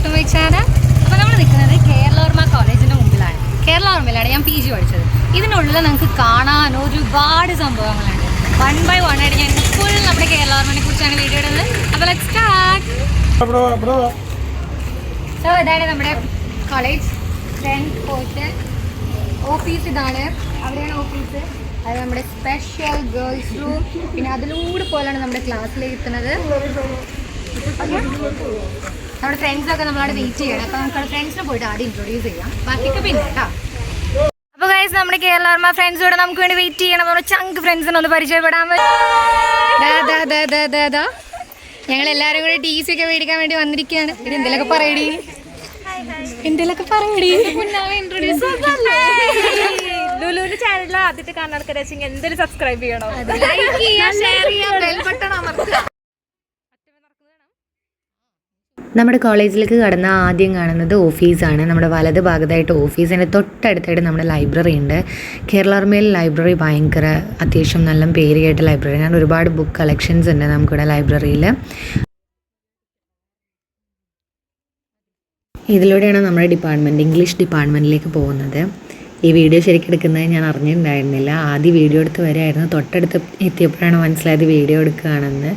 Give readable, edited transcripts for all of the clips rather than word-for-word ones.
To my channel. അപ്പോൾ നമ്മൾ നിൽക്കുന്നത് കേരളോർമ കോളേജിൻ്റെ മുമ്പിലാണ്. കേരളോർമയിലാണ് ഞാൻ PG പഠിച്ചത്. ഇതിനുള്ളിൽ നമുക്ക് കാണാൻ ഒരുപാട് സംഭവങ്ങളുണ്ട്. 1 by 1 ആയിട്ട് ഞാൻ ഫുൾ നമ്മുടെ കേരളോർമയെ കുറിച്ചാണ് വീഡിയോ ഇടുന്നത്. അപ്പോൾ ലെറ്റ്സ് സ്റ്റാർട്ട്. സോ ഇതാണ് നമ്മുടെ കോളേജ്. പോയിട്ട് ഓഫീസ് ഇതാണ്, അവിടെയാണ് ഓഫീസ്. അത് നമ്മുടെ സ്പെഷ്യൽ ഗേൾസ് റൂം. പിന്നെ അതിലൂടെ പോലാണ് നമ്മുടെ ക്ലാസ്സിലേക്ക് എത്തുന്നത്. നമ്മുടെ ഫ്രണ്ട്സൊക്കെ നമ്മളവിടെ വെയിറ്റ് ചെയ്യണം. അപ്പോൾ നമുക്ക് ഫ്രണ്ട്സിനെ പോയിട്ട് ആദ്യം ഇൻട്രൊഡ്യൂസ് ചെയ്യാം, ബാക്കിയൊക്കെ പിന്നെ കേട്ടോ. അപ്പോൾ ഗൈസ് നമ്മുടെ കേരളോർമ ഫ്രണ്ട്സോടെ നമുക്ക് വേണ്ടി വെയിറ്റ് ചെയ്യണം. നമ്മുടെ ചങ്ക് ഫ്രണ്ട്സിനെ ഒന്ന് പരിചയപ്പെടാൻ പറ്റും. ഞങ്ങൾ എല്ലാവരും കൂടി TC ഒക്കെ മേടിക്കാൻ വേണ്ടി വന്നിരിക്കുകയാണ്. ഇത് എന്തെങ്കിലുമൊക്കെ പറയടി, എന്തെങ്കിലുമൊക്കെ പറയടി. ഇൻട്രൊഡ്യൂസ് ലുലുവിന്റെ ചാനലിൽ ആദ്യത്തെ കാണാൻ ആൾക്കാരെങ്കിൽ എന്തെങ്കിലും സബ്സ്ക്രൈബ് ചെയ്യണോ, ലൈക്ക് ചെയ്യുക, ഷെയർ ചെയ്യുക, ബെൽ ബട്ടൺ അമർത്തുക. നമ്മുടെ കോളേജിലേക്ക് കടന്ന ആദ്യം കാണുന്നത് ഓഫീസാണ്. നമ്മുടെ വലത് ഭാഗത്തായിട്ട് ഓഫീസിൻ്റെ തൊട്ടടുത്തായിട്ട് നമ്മുടെ ലൈബ്രറി ഉണ്ട്. കേരളോർമയിൽ ലൈബ്രറി ഭയങ്കര അത്യാവശ്യം നല്ല പേര് കേട്ട ലൈബ്രറിയാണ്. ഒരുപാട് ബുക്ക് കളക്ഷൻസ് ഉണ്ട് നമുക്കിവിടെ ലൈബ്രറിയിൽ. ഇതിലൂടെയാണ് നമ്മുടെ ഇംഗ്ലീഷ് ഡിപ്പാർട്ട്മെൻറ്റിലേക്ക് പോകുന്നത്. ഈ വീഡിയോ ശരിക്കും എടുക്കുന്നത് ഞാൻ അറിഞ്ഞിട്ടുണ്ടായിരുന്നില്ല. ആദ്യം വീഡിയോ എടുത്ത് വരെയായിരുന്നു. തൊട്ടടുത്ത് എത്തിയപ്പോഴാണ് മനസ്സിലായത് വീഡിയോ എടുക്കുകയാണെന്ന്.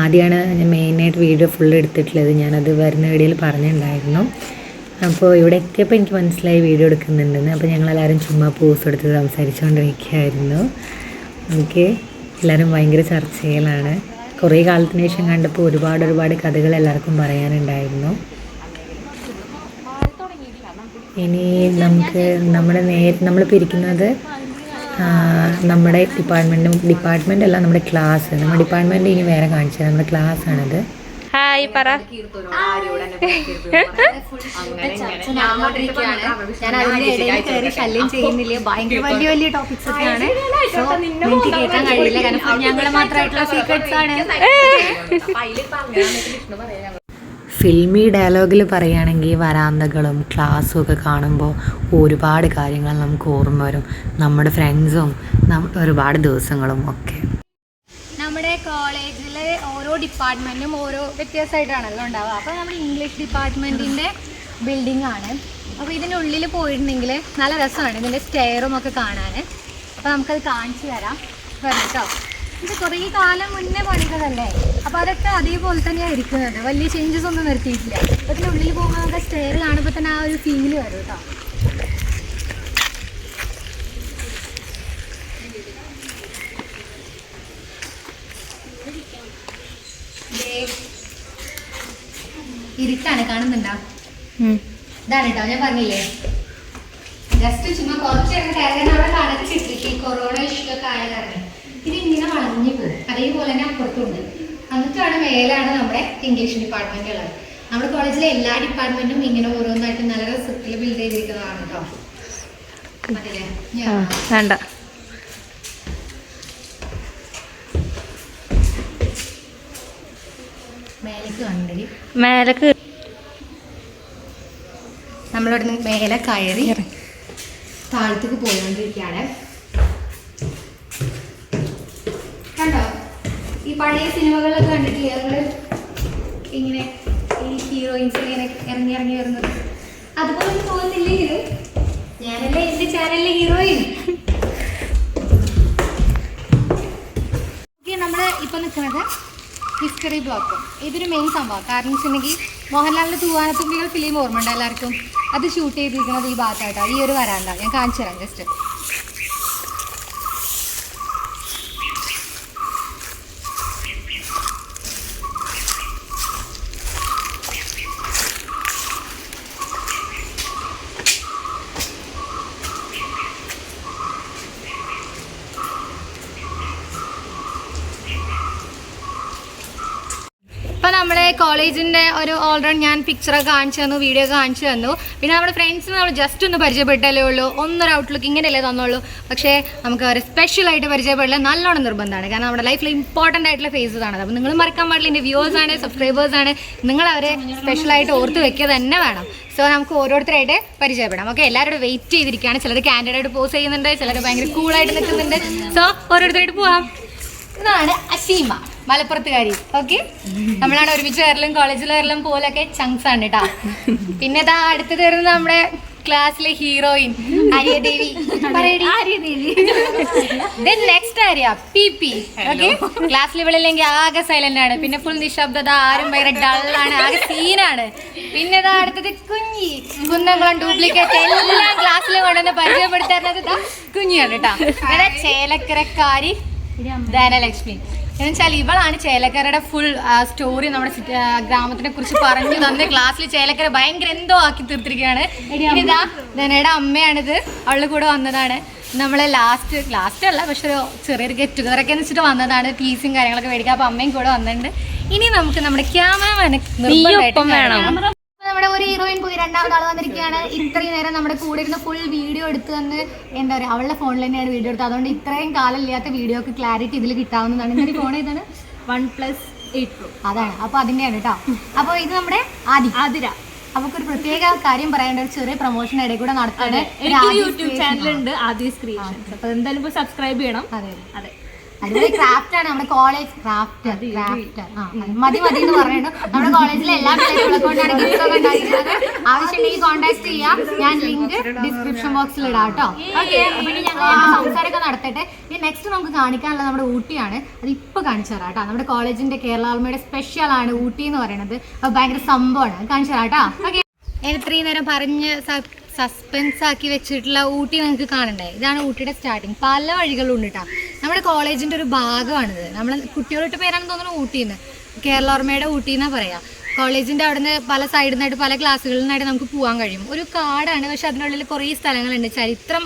ആദ്യമാണ് ഞാൻ മെയിനായിട്ട് വീഡിയോ ഫുൾ എടുത്തിട്ടുള്ളത്. ഞാനത് വരുന്ന വീഡിയോയിൽ പറഞ്ഞിട്ടുണ്ടായിരുന്നു. അപ്പോൾ ഇവിടെ എത്തിയപ്പോൾ എനിക്ക് മനസ്സിലായി വീഡിയോ എടുക്കുന്നുണ്ടെന്ന്. അപ്പോൾ ഞങ്ങളെല്ലാവരും ചുമ്മാ പോസ് എടുത്ത് സംസാരിച്ചുകൊണ്ടിരിക്കുകയായിരുന്നു. ഓക്കെ, എല്ലാവരും ഭയങ്കര ചർച്ചയിലാണ്. കുറേ കാലത്തിന് ശേഷം കണ്ടപ്പോൾ ഒരുപാട് കഥകൾ എല്ലാവർക്കും പറയാനുണ്ടായിരുന്നു. ഇനി നമുക്ക് നമ്മളിപ്പോൾ ഇരിക്കുന്നത് നമ്മുടെ ഡിപ്പാർട്ട്മെൻ്റ് അല്ല, നമ്മുടെ ക്ലാസ്. നമ്മുടെ ഡിപ്പാർട്ട്മെൻറ്റ് ഇനി വേറെ കാണിച്ചത് നമ്മുടെ ക്ലാസ് ആണത്. ഹായ് പറ. ഞാൻ അതിന്റെ ഇടയിൽ കയറി ശല്യം ചെയ്യുന്നില്ല. ഭയങ്കര വലിയ ടോപ്പിക്സ് ഒക്കെയാണ്. എനിക്ക് കേൾക്കാൻ കഴിയില്ല, കാരണം ഞങ്ങളെ മാത്രമായിട്ടുള്ള സീക്രട്സ് ആണ്. ഫിൽമി ഡയലോഗിൽ പറയുകയാണെങ്കിൽ വരാന്തകളും ക്ലാസ്സും ഒക്കെ കാണുമ്പോൾ ഒരുപാട് കാര്യങ്ങൾ നമുക്ക് ഓർമ്മ വരും. നമ്മുടെ ഫ്രണ്ട്സും ഒരുപാട് ദിവസങ്ങളും ഒക്കെ. നമ്മുടെ കോളേജിൽ ഓരോ ഡിപ്പാർട്ട്മെൻറ്റും ഓരോ വ്യത്യാസമായിട്ടാണല്ലോ ഉണ്ടാവുക. അപ്പോൾ നമ്മുടെ ഇംഗ്ലീഷ് ഡിപ്പാർട്ട്മെൻറ്റിൻ്റെ ബിൽഡിംഗ് ആണ്. അപ്പോൾ ഇതിനുള്ളിൽ പോയിട്ടുണ്ടെങ്കിൽ നല്ല രസമാണ് ഇതിൻ്റെ സ്റ്റെയറും ഒക്കെ കാണാൻ. അപ്പോൾ നമുക്കത് കാണിച്ചു തരാം കേട്ടോ. ഇത് കുറേ കാലം മുന്നേ പണിതതല്ലേ, അപ്പോൾ അതൊക്കെ അതേപോലെ തന്നെയാണ് ഇരിക്കുന്നത്. വലിയ ചേഞ്ചസ് ഒന്നും നിർത്തിയിട്ടില്ല. അപ്പോൾ ഇതിനുള്ളിൽ പോകുമ്പോൾ നമുക്ക് സ്റ്റെയർ കാണുമ്പോൾ തന്നെ ആ ഒരു ഫീല് വരും കേട്ടോ. ഇരുട്ടാണ്, കാണുന്നുണ്ടോ? ഇതാണ് കേട്ടോ, ഞാൻ പറഞ്ഞില്ലേ ജസ്റ്റ് ചുമ്മാ കുറച്ച് കയറാൻ അവിടെ അടച്ചിട്ടിട്ട് ഈ കൊറോണ ഇഷ്യൂ ഒക്കെ ആയ കാരണം ഇതിങ്ങനെ വളഞ്ഞു പോകും. അതേപോലെ തന്നെ അപ്പുറത്തുണ്ട്. എന്നിട്ടാണ് മേലാണ് നമ്മുടെ ഇംഗ്ലീഷ് ഡിപ്പാർട്ട്മെന്റ് ഉള്ളത്. നമ്മുടെ കോളേജിലെ എല്ലാ ഡിപ്പാർട്ട്മെന്റും ഇങ്ങനെ ഓരോന്നായിട്ട് നല്ല റിസപ്റ്റിൽ ബിൽഡ് ചെയ്തിരിക്കുന്നതാണ് കേട്ടോ. അതില്ലേ വേണ്ട മേലേക്ക് കണ്ടടി. മേലേക്ക് നമ്മളിവിടെ മേലെ കയറി താഴത്തേക്ക് പോയിക്കൊണ്ടിരിക്കുകയാണ്. കണ്ടോ, ഈ പഴയ സിനിമകളിലൊക്കെ കണ്ടിട്ടില്ലേ നമ്മള് ഇങ്ങനെ ഈ ഹീറോയിൻസ് ഇങ്ങനെ ഇറങ്ങി വരുന്നത്? അതുപോലെ തോന്നുന്നില്ലെങ്കിലും ഞാനല്ലേ എൻ്റെ ചാനലിലെ ഹീറോയിൻ. നമ്മൾ ഇപ്പം നിൽക്കുന്നത് ഹിസ്റ്ററി ബ്ലോക്ക്. ഇതൊരു മെയിൻ സംഭവം. കാരണം വെച്ചിട്ടുണ്ടെങ്കിൽ മോഹൻലാലിൻ്റെ തൂവാനത്തുമ്പികൾ ഫിലിം ഓർമ്മയുണ്ട് എല്ലാവർക്കും. അത് ഷൂട്ട് ചെയ്തിരിക്കുന്നത് ഈ ഭാഗത്തായിട്ടാണ്. ഈ ഒരു വരാന്ത ഞാൻ കാണിച്ചു തരാം ജസ്റ്റ്. അപ്പോൾ നമ്മുടെ കോളേജിൻ്റെ ഒരു ഓൾറൗണ്ട് ഞാൻ പിക്ചറൊക്കെ കാണിച്ചു തന്നു, വീഡിയോ ഒക്കെ കാണിച്ചു തന്നു. പിന്നെ നമ്മുടെ ഫ്രണ്ട്സിനെ നമ്മൾ ജസ്റ്റ് ഒന്ന് പരിചയപ്പെട്ടല്ലേ ഉള്ളൂ. ഒന്നൊരു ഔട്ട്ലുക്ക് ഇങ്ങനെയല്ലേ തന്നുള്ളൂ. പക്ഷേ നമുക്ക് അവരെ സ്പെഷ്യലായിട്ട് പരിചയപ്പെടില്ല, നല്ലോണം നിർബന്ധമാണ്. കാരണം നമ്മുടെ ലൈഫിൽ ഇമ്പോർട്ടൻ്റ് ആയിട്ടുള്ള ഫേസസ് ആണ്. അപ്പോൾ നിങ്ങൾ മറക്കാൻ പാടില്ല. എൻ്റെ വ്യൂവേഴ്സാണ്, സബ്സ്ക്രൈബേഴ്സാണ്. നിങ്ങളവരെ സ്പെഷ്യലായിട്ട് ഓർത്ത് വെക്കുക തന്നെ വേണം. സോ നമുക്ക് ഓരോരുത്തരായിട്ട് പരിചയപ്പെടാം. ഓക്കെ, എല്ലാവരും വെയിറ്റ് ചെയ്തിരിക്കുകയാണ്. ചിലർ കാൻഡിഡായിട്ട് പോസ് ചെയ്യുന്നുണ്ട്, ചിലർ ഭയങ്കര കൂളായിട്ട് നിൽക്കുന്നുണ്ട്. സോ ഓരോരുത്തരായിട്ട് പോവാം. ഇതാണ് അസീമ. മലപ്പുറത്തുകാരി. ഓക്കെ, നമ്മളാണ് ഒരുമിച്ച് വരലും കോളേജിൽ വരലും പോലൊക്കെ ചങ്സ് ആണ് കേട്ടോ. പിന്നെ ഇതാ അടുത്തത് വരുന്നത് നമ്മുടെ ക്ലാസ്സിലെ heroine Aryadevi. Next Arya PP. Okay, ക്ലാസ്സിൽ ഇവളില്ലെങ്കിൽ ആകെ സൈലന്റ് ആണ്, പിന്നെ ഫുൾ നിശബ്ദത, ആരും ഭയങ്കര ഡള്ളാണ്, ആകെ സീനാണ്. പിന്നെ ഇതാ അടുത്തത് കുഞ്ഞി, കുന്നംകുളം ഡ്യൂപ്ലിക്കേറ്റ് എല്ലാം ക്ലാസ്സിൽ കൊണ്ടുവന്ന് പരിചയപ്പെടുത്തുന്നത് ഇതാ കുഞ്ഞിയാണ് കേട്ടോ. അങ്ങനെ ചേലക്കരക്കാരി ധനലക്ഷ്മി എന്ന് വെച്ചാൽ ഇവളാണ് ചേലക്കരയുടെ ഫുൾ സ്റ്റോറി നമ്മുടെ ഗ്രാമത്തിനെ കുറിച്ച് പറഞ്ഞു തന്ന് ക്ലാസ്സിൽ ചേലക്കര ഭയങ്കര എന്തോ ആക്കി തീർത്തിരിക്കുകയാണ്. ഇതാ ധനയുടെ അമ്മയാണിത്, അവളുടെ കൂടെ വന്നതാണ്. നമ്മളെ ലാസ്റ്റ് അല്ല, പക്ഷെ ഒരു ചെറിയൊരു ഗെറ്റ് ടുഗദറൊക്കെ എന്ന് വെച്ചിട്ട് വന്നതാണ്, ടീസും കാര്യങ്ങളൊക്കെ മേടിക്കുക. അപ്പോൾ അമ്മയും കൂടെ വന്നിട്ടുണ്ട്. ഇനി നമുക്ക് നമ്മുടെ ക്യാമറമാനെ നിർബന്ധമായിട്ട് നമ്മുടെ ഒരു ഹീറോയിൻ പോയി രണ്ടാമത് ആൾ വന്നിരിക്കുകയാണ്. ഇത്രയും നേരം നമ്മുടെ കൂടെ ഇരുന്ന് ഫുൾ വീഡിയോ എടുത്ത് തന്ന് എന്താ പറയുക, അവളുടെ ഫോണിൽ തന്നെയാണ് വീഡിയോ എടുത്തത്. അതുകൊണ്ട് ഇത്രയും കാലം ഇല്ലാത്ത വീഡിയോക്ക് ക്ലാരിറ്റി ഇതിൽ കിട്ടാവുന്നതാണ്. ഇന്നൊരു ഫോൺ ഏതാണ്? OnePlus 8 Pro. അതാണ്, അപ്പോൾ അതിൻ്റെയാണ് കേട്ടോ. അപ്പോൾ ഇത് നമ്മുടെ ആതിര. അവൾക്കൊരു പ്രത്യേക കാര്യം പറയേണ്ട, ഒരു ചെറിയ പ്രൊമോഷൻ ഇടയിൽ കൂടെ നടത്തുന്നത്. യൂട്യൂബ് ചാനലുണ്ട് ആദീസ് ക്രിയേഷൻസ്. അപ്പോൾ എന്തായാലും ഇപ്പോൾ സബ്സ്ക്രൈബ് ചെയ്യണം. അതെ അതെ, അതുപോലെ ക്രാഫ്റ്റ് ആണ് നമ്മുടെ കോളേജ് ക്രാഫ്റ്റ്. മതി എന്ന് പറയുന്നു. നമ്മുടെ കോളേജിലെ എല്ലാ പിള്ളേരുകളെ കൊണ്ടാണ് ഗിഫ്റ്റ് ഒക്കെ ഉണ്ടായിരിക്കുന്നത്. ആവശ്യമുണ്ടെങ്കിൽ കോൺടാക്ട് ചെയ്യാം, ഞാൻ ലിങ്ക് ഡിസ്ക്രിപ്ഷൻ ബോക്സിൽ ഇടാം കേട്ടോ. ഓക്കെ, പിന്നെ ഞങ്ങൾ സംസാരമൊക്കെ നടത്തട്ടെ. ഇനി നെക്സ്റ്റ് നമുക്ക് കാണിക്കാനുള്ള നമ്മുടെ ഊട്ടിയാണ്. അത് ഇപ്പൊ കാണിച്ചു തരാം കേട്ടോ. നമ്മുടെ കോളേജിന്റെ കേരള ആർമയുടെ സ്പെഷ്യൽ ആണ് ഊട്ടി എന്ന് പറയുന്നത്. അത് ഭയങ്കര സംഭവമാണ്, കാണിച്ചു തരാം കേട്ടോ. ഓക്കെ, ഇത്രയും നേരം പറഞ്ഞ് സസ്പെൻസ് ആക്കി വെച്ചിട്ടുള്ള ഊട്ടി നിങ്ങൾക്ക് കാണണ്ടേ. ഇതാണ് ഊട്ടിയുടെ സ്റ്റാർട്ടിങ്. പല വഴികളും ഉണ്ട് കേട്ടോ. നമ്മുടെ കോളേജിൻ്റെ ഒരു ഭാഗമാണിത്. നമ്മൾ കുട്ടികളുടെ പേരാണെന്ന് തോന്നുന്നു ഊട്ടിന്ന്, കേരള ഓർമ്മയുടെ ഊട്ടി എന്നാണ് പറയാം. കോളേജിൻ്റെ അവിടുന്ന് പല സൈഡിൽ നിന്നായിട്ട് പല ക്ലാസ്സുകളിൽ നിന്നായിട്ട് നമുക്ക് പോകാൻ കഴിയും. ഒരു കാടാണ്, പക്ഷെ അതിനുള്ളിൽ കുറേ സ്ഥലങ്ങളുണ്ട്. ചരിത്രം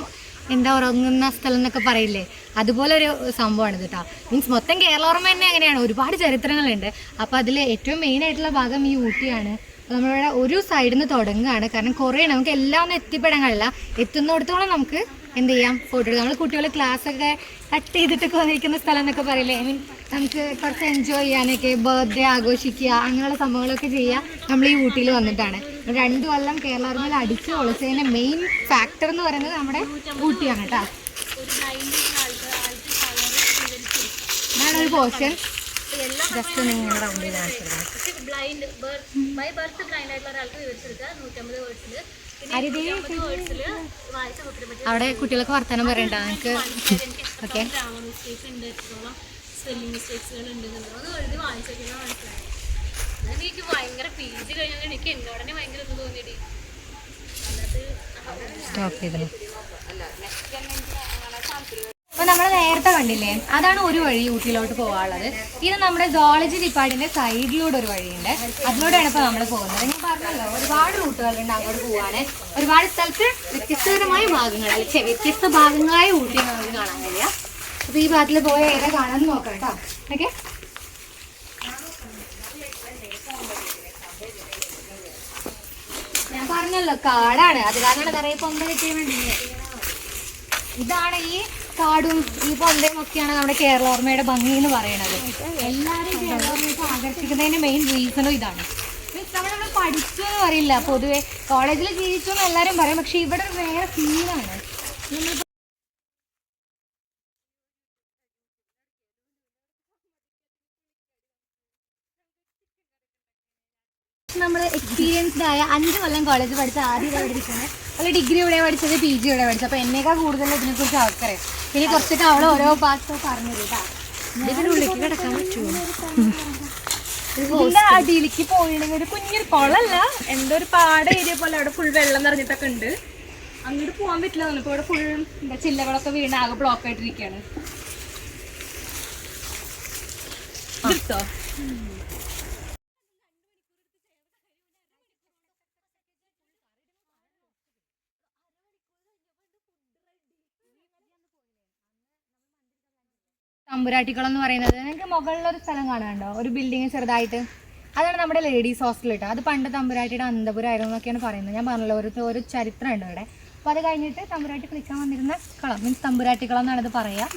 എന്താ ഉറങ്ങുന്ന സ്ഥലം എന്നൊക്കെ പറയില്ലേ, അതുപോലെ ഒരു സംഭവമാണിത് കേട്ടോ. മീൻസ് മൊത്തം കേരള ഓർമ്മ തന്നെ അങ്ങനെയാണ്, ഒരുപാട് ചരിത്രങ്ങളുണ്ട്. അപ്പോൾ അതിൽ ഏറ്റവും മെയിൻ ആയിട്ടുള്ള ഭാഗം ഈ ഊട്ടിയാണ്. നമ്മളിവിടെ ഒരു സൈഡിൽ നിന്ന് തുടങ്ങുകയാണ്, കാരണം കുറേ നമുക്ക് എല്ലാം ഒന്നും എത്തിപ്പെടാൻ കഴിയില്ല. എത്തുന്നിടത്തോളം നമുക്ക് എന്ത് ചെയ്യാം, ഫോട്ടോ എടുക്കാം. നമ്മൾ കുട്ടികൾ ക്ലാസ്സൊക്കെ കട്ട് ചെയ്തിട്ടൊക്കെ വന്നിരിക്കുന്ന സ്ഥലം എന്നൊക്കെ പറയില്ലേ. ഐ മീൻ നമുക്ക് കുറച്ച് എൻജോയ് ചെയ്യാനൊക്കെ, ബർത്ത്ഡേ ആഘോഷിക്കുക, അങ്ങനെയുള്ള സംഭവങ്ങളൊക്കെ ചെയ്യുക നമ്മൾ ഈ ഊട്ടിയിൽ വന്നിട്ടാണ്. 2 കൊല്ലം കേരള ഓർമ്മയിൽ അടിച്ച് പൊളിച്ചതിൻ്റെ മെയിൻ ഫാക്ടർ എന്ന് പറയുന്നത് നമ്മുടെ ഊട്ടിയാണ് കേട്ടോ. ഇതാണ് ഒരു പോർഷൻ. ജസ്റ്റ് നിങ്ങൾ റൗണ്ട് ചെയ്ത് കാണിച്ചത്. അവിടെ കുട്ടികൾക്ക് വർത്തമാനം പറയണ്ട നിങ്ങൾക്ക്. ഓക്കെ, സ്റ്റോപ്പ് ചെയ്തോ. അപ്പോൾ നമ്മൾ നേരത്തെ കണ്ടില്ലേ, അതാണ് ഒരു വഴി ഊട്ടിയിലോട്ട് പോകാനുള്ളത്. ഇത് നമ്മുടെ സോളജി ഡിപ്പാർട്ട്മെന്റിന്റെ സൈഡിലൂടെ ഒരു വഴിയുണ്ട്, അതിലൂടെയാണ് ഇപ്പോൾ നമ്മൾ പോകുന്നത്. ഞാൻ പറഞ്ഞല്ലോ, ഒരുപാട് റൂട്ടുകളുണ്ട് അങ്ങോട്ട് പോകാൻ. ഒരുപാട് സ്ഥലത്ത് വ്യത്യസ്തപരമായ ഭാഗങ്ങൾ, അല്ലെങ്കിൽ വ്യത്യസ്ത ഭാഗങ്ങളായ ഊട്ടി നമുക്ക് കാണാൻ കഴിയുക. അപ്പോൾ ഈ ഭാഗത്തിൽ പോയ ഏതാ കാണാൻ നോക്കാം കേട്ടോ. ഓക്കെ, ഞാൻ പറഞ്ഞല്ലോ കാടാണ്, അത് കാരണമാണ് നിറയെ പൊന്ത കിട്ടിയ വേണ്ടിയില്ലേ. ഇതാണ് ഈ കാടും ഈ പൊന്തയും ഒക്കെയാണ് നമ്മുടെ കേരള ഓർമ്മയുടെ ഭംഗി എന്ന് പറയുന്നത്. എല്ലാവരും കേരള ഓർമ്മയ്ക്ക് ആകർഷിക്കുന്നതിന്റെ മെയിൻ റീസണും ഇതാണ്. മീൻസ് നമ്മൾ പഠിച്ചു എന്ന് പറയില്ല, പൊതുവെ കോളേജിൽ ജീവിച്ചു എന്ന് എല്ലാവരും പറയും, പക്ഷെ ഇവിടെ വേറെ ഫീലാണ്. നമ്മൾ എക്സ്പീരിയൻസ്ഡ് ആയ 5 കൊല്ലം കോളേജ് പഠിച്ച ആദ്യം ഇവിടെ പഠിക്കുന്നത്, അല്ല ഡിഗ്രി ഇവിടെ പഠിച്ചത്, PG ഇവിടെ പഠിച്ചത്. അപ്പോൾ എന്നേക്കാൾ കൂടുതൽ ഇതിനെക്കുറിച്ച് ആൾക്കറിയാം. പിന്നെ കുറച്ചൊക്കെ അവൾ ഓരോ പാർട്സ് പറഞ്ഞു കേട്ടോ. ഇതിനുള്ളിലേക്ക് കിടക്കാൻ പറ്റുമോ? ഇതിന്റെ അടിയിലേക്ക് പോയിണെങ്കിൽ ഒരു കുഞ്ഞൊരു കുളമല്ല, എന്തോ ഒരു പാട ഏരിയ പോലെ അവിടെ ഫുൾ വെള്ളം നിറഞ്ഞിട്ടൊക്കെ ഉണ്ട്. അങ്ങോട്ട് പോകാൻ പറ്റില്ല. ഇപ്പോൾ ഇവിടെ ഫുൾ എന്താ ചില്ലകളൊക്കെ വീണ് ആകെ ബ്ലോക്ക് ആയിട്ടിരിക്കുകയാണ്. എടുത്തോ? തമ്പുരാട്ടിക്കുളം എന്ന് പറയുന്നത് നിങ്ങൾക്ക് മുകളിലൊരു സ്ഥലം കാണാനുണ്ടോ, ഒരു ബിൽഡിങ് ചെറുതായിട്ട്, അതാണ് നമ്മുടെ ലേഡീസ് ഹോസ്റ്റൽ കേട്ടോ. അത് പണ്ട് തമ്പുരാട്ടിയുടെ അന്തപുരമായിരുന്നു എന്നൊക്കെയാണ് പറയുന്നത്. ഞാൻ പറഞ്ഞല്ലോ, ഒരു ചരിത്രം ഉണ്ട് ഇവിടെ. അപ്പോൾ അത് കഴിഞ്ഞിട്ട് തമ്പുരാട്ടി കുളിക്കാൻ വന്നിരുന്ന കുളം, മീൻസ് തമ്പുരാട്ടിക്കുളം എന്നാണ് ഇത് പറയുക.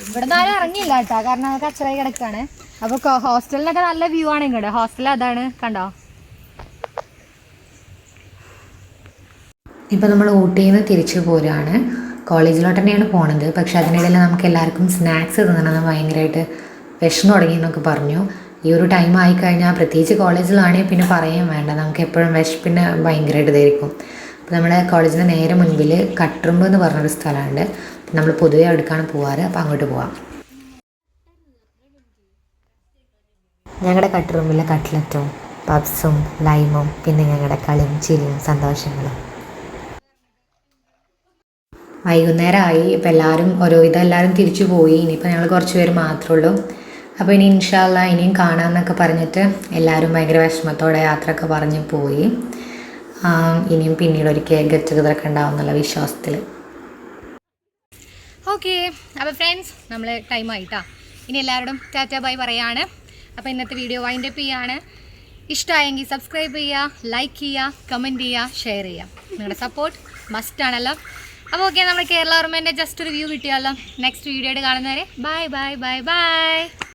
ഇവിടെ നിന്ന് ആരും ഇറങ്ങിയില്ല കേട്ടോ, കാരണം അത് കച്ചറായി കിടക്കുകയാണ്. അപ്പോൾ ഹോസ്റ്റലിനൊക്കെ നല്ല വ്യൂ ആണ് ഇങ്ങോട്ട്. ഹോസ്റ്റൽ അതാണ്, കണ്ടോ. ഇപ്പോൾ നമ്മൾ ഊട്ടിയിൽ നിന്ന് തിരിച്ചു പോരാണ്. കോളേജിലോട്ട് തന്നെയാണ് പോണത്. പക്ഷേ അതിനിടയിൽ നമുക്ക് എല്ലാവർക്കും സ്നാക്സ് തിന്നണം ഭയങ്കരമായിട്ട് വിശന്ന് തുടങ്ങി എന്നൊക്കെ പറഞ്ഞു. ഈ ഒരു ടൈം ആയിക്കഴിഞ്ഞാൽ പ്രത്യേകിച്ച് കോളേജിലാണെങ്കിൽ പിന്നെ പറയാൻ വേണ്ട, നമുക്ക് എപ്പോഴും വിശപ്പിന് ഭയങ്കരമായിട്ട് ഇതായിരിക്കും. അപ്പോൾ നമ്മുടെ കോളേജിൻ്റെ നേരെ മുൻപിൽ കട്ടുറുമ്പ് എന്ന് പറഞ്ഞൊരു സ്ഥലമുണ്ട്. നമ്മൾ പൊതുവെ അവിടേക്കാണ് പോവാറ്. അപ്പോൾ അങ്ങോട്ട് പോവാം. ഞങ്ങളുടെ കട്ടുറുമ്പിലെ കട്ട്ലറ്റും പബ്സും ലൈമും പിന്നെ ഞങ്ങളുടെ കളിയും ചിരിയും സന്തോഷങ്ങളും. വൈകുന്നേരമായി. ഇപ്പോൾ എല്ലാവരും തിരിച്ചു പോയി. ഇനിയിപ്പോൾ ഞങ്ങൾ കുറച്ച് പേര് മാത്രമേ ഉള്ളൂ. അപ്പോൾ ഇനി ഇൻഷാ അല്ലാ ഇനിയും കാണാമെന്നൊക്കെ പറഞ്ഞിട്ട് എല്ലാവരും ഭയങ്കര വിഷമത്തോടെ യാത്രയൊക്കെ പറഞ്ഞ് പോയി. ഇനിയും പിന്നീട് ഒരിക്കൽ ഗെറ്റ് ടുഗദറൊക്കെ ഉണ്ടാവും എന്നുള്ള വിശ്വാസത്തിൽ. ഓക്കെ, അപ്പോൾ ഫ്രണ്ട്സ് നമ്മൾ ടൈം ആയിട്ടാ. ഇനി എല്ലാവരോടും ടാറ്റ ബൈ പറയാണ്. അപ്പോൾ ഇന്നത്തെ വീഡിയോ വൈൻഡ് അപ്പ് ചെയ്യാണ്. ഇഷ്ടമായെങ്കിൽ സബ്സ്ക്രൈബ് ചെയ്യുക, ലൈക്ക് ചെയ്യുക, കമൻറ്റ് ചെയ്യുക, ഷെയർ ചെയ്യുക. നിങ്ങളുടെ സപ്പോർട്ട് മസ്റ്റാണല്ലോ. അപ്പോൾ ഓക്കെ, നമ്മൾ കേരള ഓർമ്മേൻ്റെ ജസ്റ്റ് ഒരു വ്യൂ കിട്ടിയല്ലോ. നെക്സ്റ്റ് വീഡിയോ ആയിട്ട് കാണുന്നവരെ ബൈ ബൈ ബൈ ബൈ.